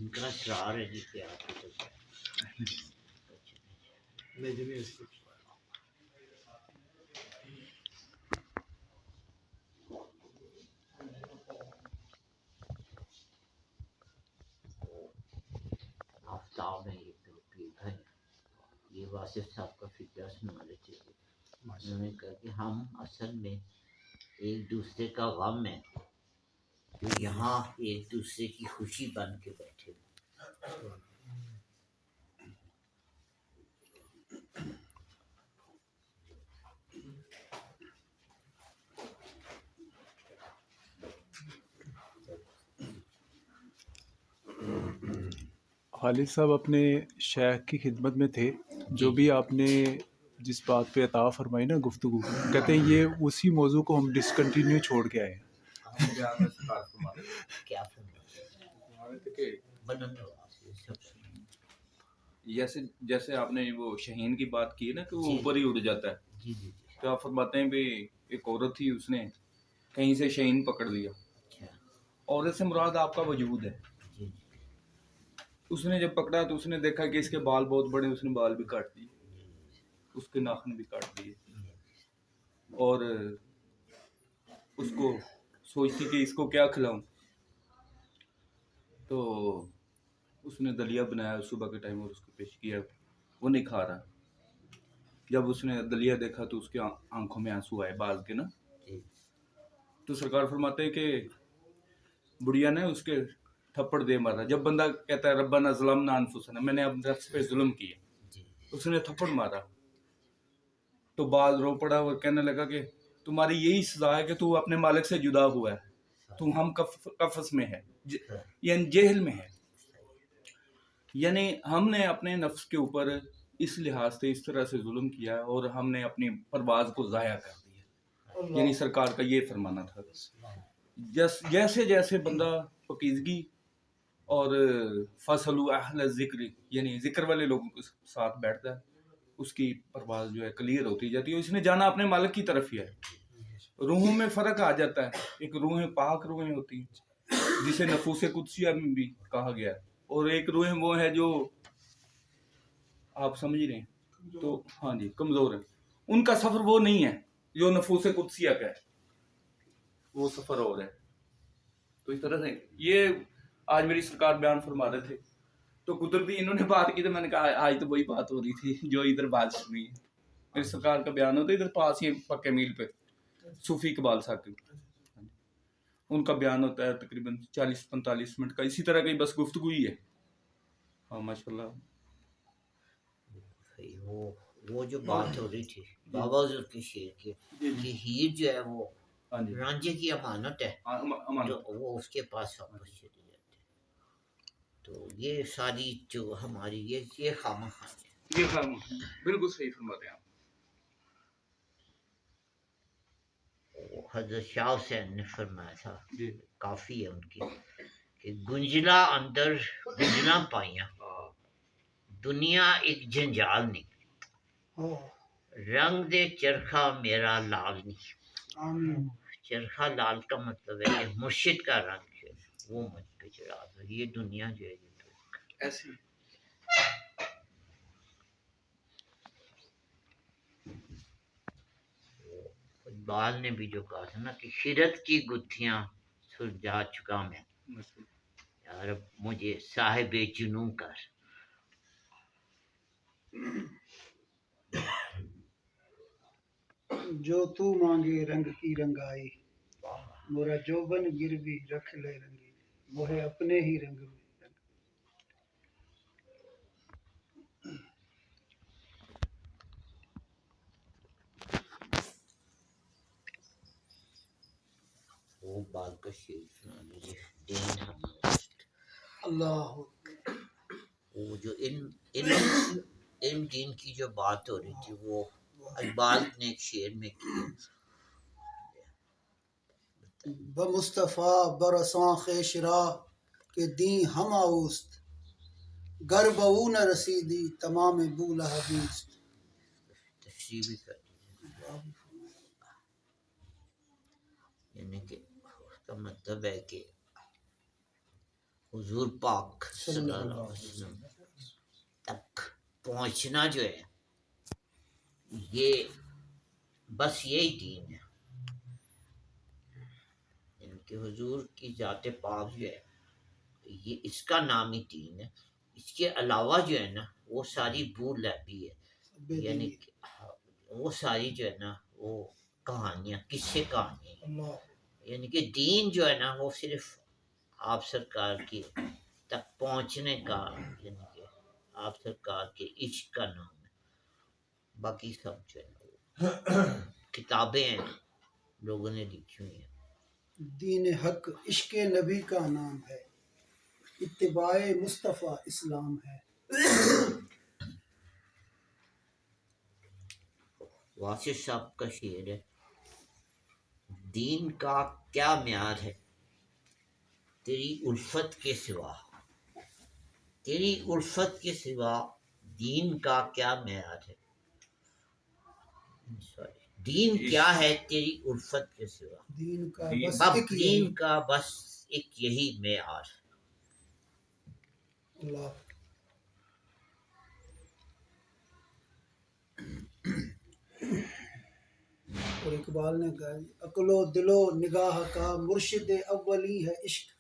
اتنا شرار ہے جی کہ آپ کو تو آفتاب ہے یہ تو ہے یہ واصف صاحب کا فکر سنا رہے تھے انہوں نے کہا کہ ہم اصل میں ایک دوسرے کا غم ہے جو یہاں ایک دوسرے کی خوشی بن کے بیٹھے ہوئے خالد صاحب اپنے شیخ کی خدمت میں تھے جو بھی آپ نے جس بات پہ عطا فرمائی نا گفتگو کہتے ہیں یہ اسی موضوع کو ہم ڈسکنٹینیو چھوڑ کے آئے ہیں کیا جیسے آپ نے وہ شہین کی بات کی نا کہ وہ اوپر ہی اڑ جاتا ہے تو آپ فرماتے ہیں بھی ایک عورت تھی اس نے کہیں سے شہین پکڑ لیا عورت سے مراد آپ کا وجود ہے اس نے جب پکڑا تو اس نے دیکھا کہ اس کے بال بہت بڑے اس نے بال بھی کاٹ دیے اس کے ناخن بھی کاٹ دیے اور اس کو سوچتی کہ اس کو کیا کھلاؤں تو اس نے دلیا بنایا صبح کے ٹائم اور اس کو پیش کیا وہ نہیں کھا رہا جب اس نے دلیا دیکھا تو اس کی آنکھوں میں آنسو آئے باز کے نا تو سرکار فرماتے ہیں کہ بڑھیا نے اس کے تھپڑ دے مارا جب بندہ کہتا ہے ربنا ظلمنا انفسنا میں نے اپنے نفس پہ ظلم کیا اس نے تھپڑ مارا تو باز رو پڑا اور کہنے لگا کہ تمہاری یہی سزا ہے کہ تو اپنے مالک سے جدا ہوا ہے تو ہم قفس میں ہے یعنی جہل میں ہے یعنی ہم نے اپنے نفس کے اوپر اس لحاظ سے اس طرح سے ظلم کیا اور ہم نے اپنی پرواز کو ضائع کر دیا یعنی سرکار کا یہ فرمانا تھا جیسے جیسے بندہ پاکیزگی اور فصلوا اہل ذکر یعنی ذکر والے لوگوں کے ساتھ بیٹھتا ہے اس کی پرواز جو ہے کلیئر ہوتی جاتی ہے اس نے جانا اپنے مالک کی طرف ہی ہے روحوں میں فرق آ جاتا ہے ایک روحیں پاک روحیں ہوتی ہیں جسے نفوس قدسیہ میں بھی کہا گیا ہے اور ایک روحیں وہ ہے جو آپ سمجھ رہے ہیں تو ہاں جی کمزور ہے ان کا سفر وہ نہیں ہے جو نفوس قدسیہ کا ہے وہ سفر اور ہے تو اس طرح سے یہ آج میری سرکار بیان فرما رہے تھے تو قدرتی انہوں نے بات کی تو میں نے کہا آج تو وہی بات ہو رہی تھی جو ادھر بات سنی ہے میری سرکار کا بیان ہوتا ہے ادھر پاس ہی پکے میل پہ صوفی اقبال صاحب ان کا بیان ہوتا ہے تقریباً 40-45 منٹ کا اسی طرح کی بس گفتگو ہی ہے ہاں ماشاء اللہ وہ جو بات ہو رہی تھی بابا حضور کے شعر کی کہ ہیر جو ہے وہ رانجے کی امانت ہے تو وہ اس کے پاس واپس چلے جاتے ہیں تو یہ ساری جو ہماری یہ خامہ خان ہے یہ بالکل صحیح فرماتے ہیں آپ حضرت شاہ حسین نے فرمایا تھا کافی ہے ان کی کہ گنجلا اندر گنجلا پائیاں دنیا ایک جنجال نہیں رنگ دے چرخا میرا لال نہیں چرخا لال کا مطلب ہے کہ مرشد کا رنگ ہے وہ مجھ پہ چڑھا دو یہ دنیا جو ہے یہ تو ایسی اقبال نے بھی جو کہا تھا نا کہ خرد کی گتھیاں سلجھا چکا میں یار مجھے صاحب جنوں کر جو تو مانگے رنگ کی رنگائی مورا جوبن گروی رکھ لے رنگی موہے اپنے ہی رنگ میں وہ بال کا شیر سنا لیجیے دین ہم اللہ وہ جو علم دین کی جو بات ہو رہی تھی وہ اقبال نے ایک شعر میں کی بمصطفیٰ برساں خیش راہ کہ دین ہم آوست گر بہو نہ رسیدی تمام بولہ حدیث تشریح بھی کر دیجیے یعنی کہ اس کا مطلب ہے کہ حضور پاک صلی اللہ علیہ وسلم تک پہنچنا جو ہے یہ بس یہی دین ہے، یعنی کہ حضور کی ذات پاک جو ہے یہ اس کا نام ہی دین ہے. اس کے علاوہ جو ہے نا وہ ساری بور لبی ہے، یعنی کہ وہ ساری جو ہے نا وہ کہانیاں، قصے کہانیاں، یعنی کہ دین جو ہے نا وہ صرف آپ سرکار کی تک پہنچنے کا، یعنی کہ آپ سرکار کے عشق کا نام ہے. باقی سب جو ہے نا کتابیں ہیں لوگوں نے لکھی ہوئی ہیں. دین حق عشق نبی کا نام ہے، اتباع مصطفیٰ اسلام ہے. واصف صاحب کا شعر ہے، دین کا کیا معیار ہے تیری الفت کے سوا، تیری الفت کے سوا دین کا کیا معیار ہے. دین کیا ہے تیری الفت کے سوا، دین کا اب دین کا بس ایک یہی معیار ہے. اللہ. اور اقبال نے کہا عقل و دل و نگاہ کا مرشد اولی ہے عشق،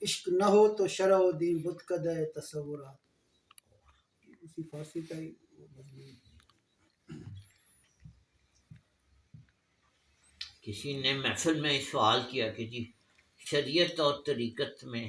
عشق نہ ہو تو شرع و دین بتکد ہے تصورات. اسی فارسی کا ہی مضمون. کسی نے محفل میں سوال کیا کہ جی شریعت اور طریقت میں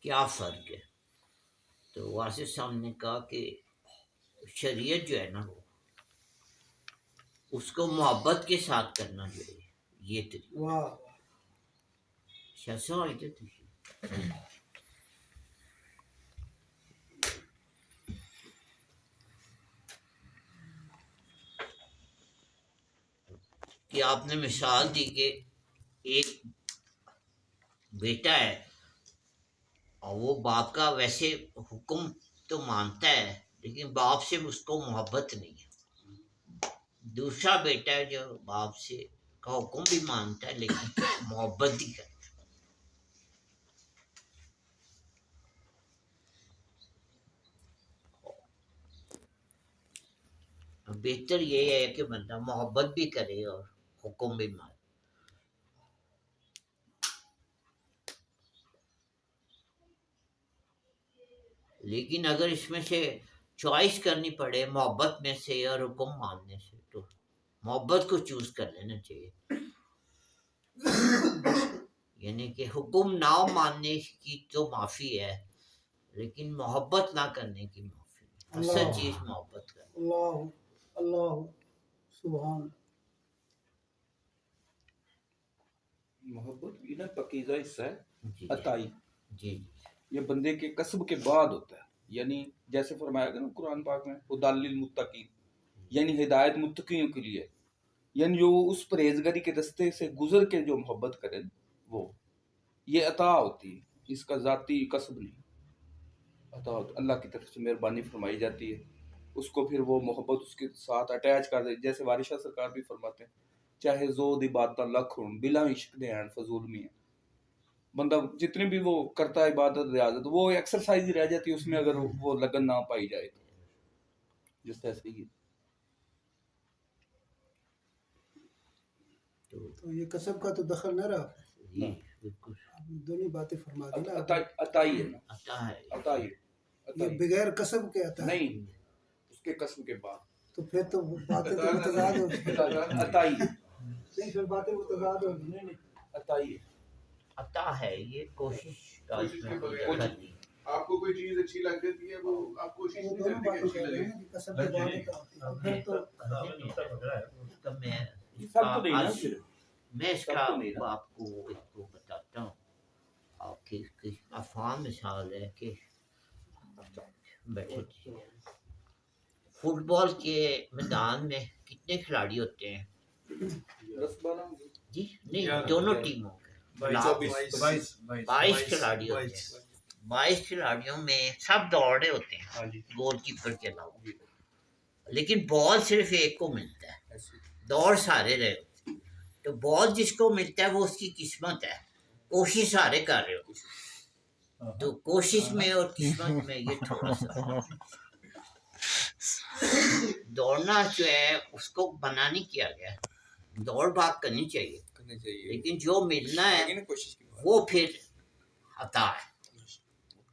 کیا فرق ہے، تو واصف صاحب نے کہا کہ شریعت جو ہے نا وہ اس کو محبت کے ساتھ کرنا چاہیے. یہ طریقہ واہ شخص ہوئی تھی کہ آپ نے مثال دی کہ ایک بیٹا ہے اور وہ باپ کا ویسے حکم تو مانتا ہے لیکن باپ سے اس کو محبت نہیں ہے. دوسرا بیٹا ہے جو باپ سے کا حکم بھی مانتا ہے لیکن محبت بھی کرتا ہے. بہتر یہ ہے کہ بندہ محبت بھی کرے اور حکم بھی مانے. لیکن اگر اس میں سے چوائس کرنی پڑے محبت میں سے اور حکم ماننے سے تو محبت کو چوز کر لینا چاہیے. یعنی کہ حکم نہ ماننے کی تو معافی ہے لیکن محبت نہ کرنے کی معافی ہے. اصل چیز محبت کرنا. اللہ اللہ سبحان. محبت بھی نا پکیزہ حصہ ہے جی عطائی. جی یہ بندے کے کسب کے بعد ہوتا ہے، یعنی جیسے فرمایا گیا نا قرآن پاک میں ہدی للمتقین، یعنی ہدایت متقیوں کے لیے، یعنی جو اس پرہیزگاری کے رستے سے گزر کے جو محبت کرے وہ یہ عطا ہوتی ہے، اس کا ذاتی کسب نہیں. عطا ہوتا اللہ کی طرف سے مہربانی فرمائی جاتی ہے، اس کو پھر وہ محبت اس کے ساتھ اٹیچ کر دے. جیسے وارشہ سرکار بھی فرماتے ہیں چاہے زود عبادت لکھ ہوں بلا عشق دے ہیں فضول میں. بندہ جتنے بھی وہ کرتا ہے عبادت ریاضت وہ ایکسرسائز رہ جاتی ہے اس میں اگر وہ لگن نہ پائی جائے جس طرح سے یہ تو یہ کسب کا تو دخل نہ رہا. جی بالکل دونوں باتیں فرما دی نا. عطائی ہے نا، عطا ہے. عطائی یہ بغیر کسب کے عطا ہے. نہیں اس کے قسم کے بعد تو پھر تو باتیں تو متضاد ہو گئی. عطائی نہیں پھر باتیں متضاد ہو گئی. عطائی عطا ہے یہ کوشش کا اس میں کرنی. آپ کو کوئی چیز اچھی لگ جاتی ہے وہ آپ کوشش وہ نہیں دونوں کرتے کہ باتیں اچھی کہہ رہے لگے. ہیں کہ کسب کے بعد عطا ہوتی ہے. پھر تو اس کا سب تو نہیں نا پھر میں اس کا آپ کو ایک کو بتاتا ہوں. آپ کی افہام مثال ہے کہ بیٹھے تھے فٹ بال کے میدان میں کتنے کھلاڑی ہوتے ہیں؟ 10-12 جی نہیں دونوں ٹیموں کے 22 کھلاڑی ہوتے ہیں. 22 کھلاڑیوں میں سب دوڑے ہوتے ہیں گول کیپر کے علاوہ، لیکن بال صرف ایک کو ملتا ہے، دوڑ سارے رہے ہوتے ہیں. تو بال جس کو ملتا ہے وہ اس کی قسمت ہے. کوشش سارے کر رہے ہو، تو کوشش میں اور قسمت میں یہ تھوڑا سا دوڑنا جو ہے اس کو بنا نہیں کیا گیا، دوڑ بھاگ کرنی چاہیے، لیکن جو ملنا ہے وہ پھر عطا ہے،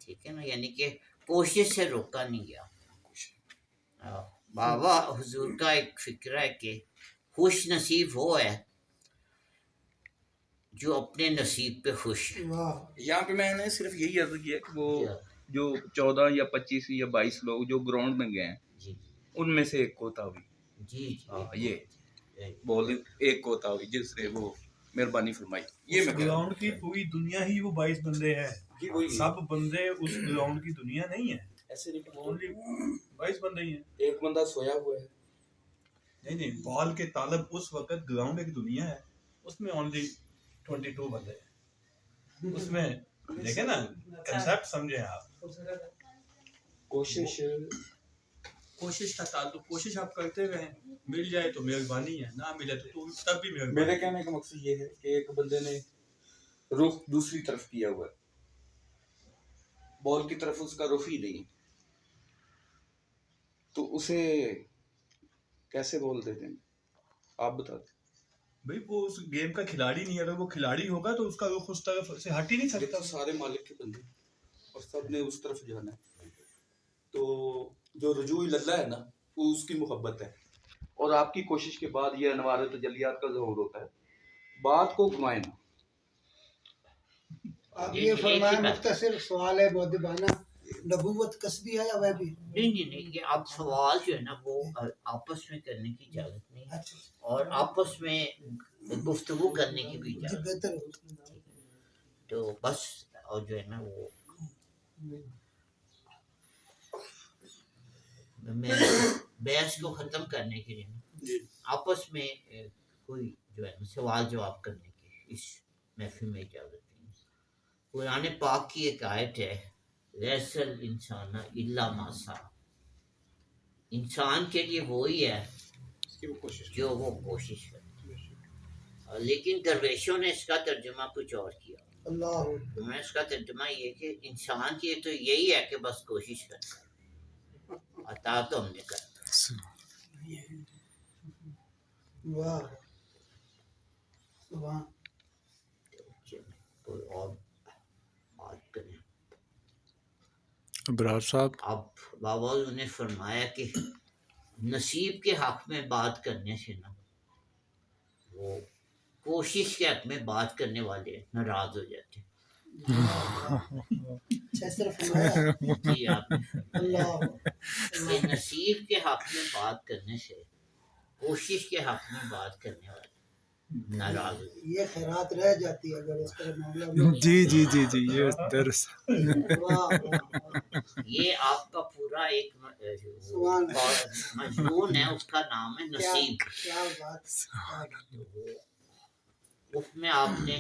ٹھیک ہے نا، یعنی کہ کوشش سے روکا نہیں گیا۔ بابا حضور کا ایک فکر ہے کہ خوش نصیب وہ ہے جو اپنے نصیب پہ خوش ہے۔ یہاں پہ میں نے صرف یہی عرض کیا کہ وہ جو 14 یا 25 یا 22 لوگ جو گراؤنڈ میں گئے ہیں جی ان میں سے ایک کوتا ہوئی، جی یہ بول ایک کوتا ہوئی جس نے وہ مہربانی فرمائی، یہ میں گراؤنڈ کی پوری دنیا ہی وہ 22 بندے ہیں، سب بندے اس گراؤنڈ کی دنیا نہیں ہے، ایسے نہیں، اونلی 22 بندے ہی ہیں۔ ایک بندہ سویا ہوا ہے، نہیں بال کے طالب اس وقت گراؤنڈ ایک دنیا ہے، اس میں اونلی 22 بندے ہیں، اس میں دیکھیں نا کنسیپٹ سمجھیں آپ۔ کوشش کا تعلق، کوشش آپ کرتے رہیں، مل جائے تو مہربانی ہے، نہ ملے تو تب بھی مہربانی۔ میرے کہنے کا مقصد یہ ہے کہ ایک بندے نے رخ دوسری طرف کیا ہوا ہے، بال کی طرف اس کا رخ ہی نہیں، تو اسے کیسے بول دیتے ہیں آپ بتا دیں؟ بھئی وہ اس گیم کا کھلاڑی نہیں ہے، اگر وہ کھلاڑی ہوگا تو اس کا رخ اس طرف سے ہٹ ہی نہیں یہ سکتا۔ تو سارے مالک کے بندے اور سب نے اس طرف جانا ہے، تو جو رجوع اللہ ہے نا وہ اس کی محبت ہے، اور آپ کی کوشش کے بعد یہ انوار تجلیات کا ظہور ہوتا ہے، بات کو گھمائے نا۔ آپ یہ فرمائیں، مختصر سوال ہے مؤدبانہ، نبوت قصدی ہے یا وحی؟ نہیں، یہ آپ سوال جو ہے نا وہ آپس میں کرنے کی اجازت نہیں ہے، اور آپس میں گفتگو کرنے کی بھی جی اجازت بہتر ہو۔ تو بس، اور جو ہے نا وہ میں بحث کو ختم کرنے کے لیے نا آپس میں کوئی جو ہے نا سوال جواب کرنے کی اس محفل میں اجازت نہیں۔ قرآن پاک کی ایک آیت ہے، لیس الانسان الا ما سعی، انسان کے لیے وہی ہے جو وہ کوشش کرے، لیکن درویشوں نے اس کا ترجمہ کچھ اور کیا۔ اللہ میں اس کا ترجمہ یہ کہ انسان کی تو یہی ہے کہ بس کوشش کرنا، عطا تو ہم نے کرنا۔ واہ سبحان۔ کوئی اور بات کریں؟ ابرار صاحب، اب بابا نے فرمایا کہ نصیب کے حق میں بات کرنے سے نا وہ کوشش کے حق میں بات کرنے والے ناراض ہو جاتے ہیں۔ اچھا صرف فرمایا جی آپ نے اللہ کہ نصیب کے حق میں بات کرنے سے کوشش کے حق میں بات کرنے والے ناراض ہو جاتے ہیں۔ یہ خیرات رہ جاتی ہے اگر اس طرح معاملہ ہو۔ جی جی جی جی، یہ درس واہ یہ آپ کا پورا ایک سبحان مضمون ہے، اس کا نام ہے نصیب۔ کیا بات، اس میں آپ نے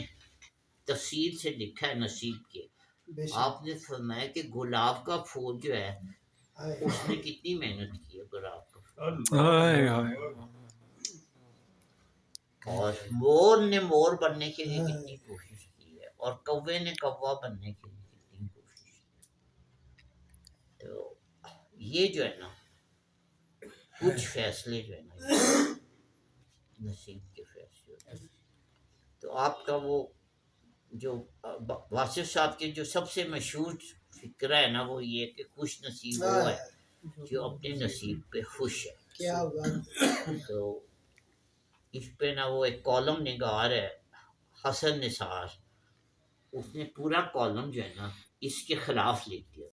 تفصیل سے لکھا ہے نصیب کے، بے شک۔ آپ نے فرمایا کہ گلاب کا پھول جو ہے ہائے۔ اس نے کتنی محنت کی ہے، گلاب کا پھول، ہائے ہائے، اور مور نے مور بننے کے لیے کتنی کوشش کی ہے، اور کوے نے کوا بننے کے لیے کتنی کوشش کی ہے۔ تو یہ جو ہے نا کچھ فیصلے جو ہے نا نصیب کے فیصلے ہوتے ہیں۔ تو آپ کا وہ جو واصف صاحب کے جو سب سے مشہور فکرہ ہے نا وہ یہ کہ خوش نصیب وہ ہے جو اپنے نصیب پہ خوش ہے۔ کیا بات، تو اس پہ نا وہ ایک کالم نگار ہے حسن نثار، اس نے پورا کالم جو ہے نا اس کے خلاف لکھ دیا،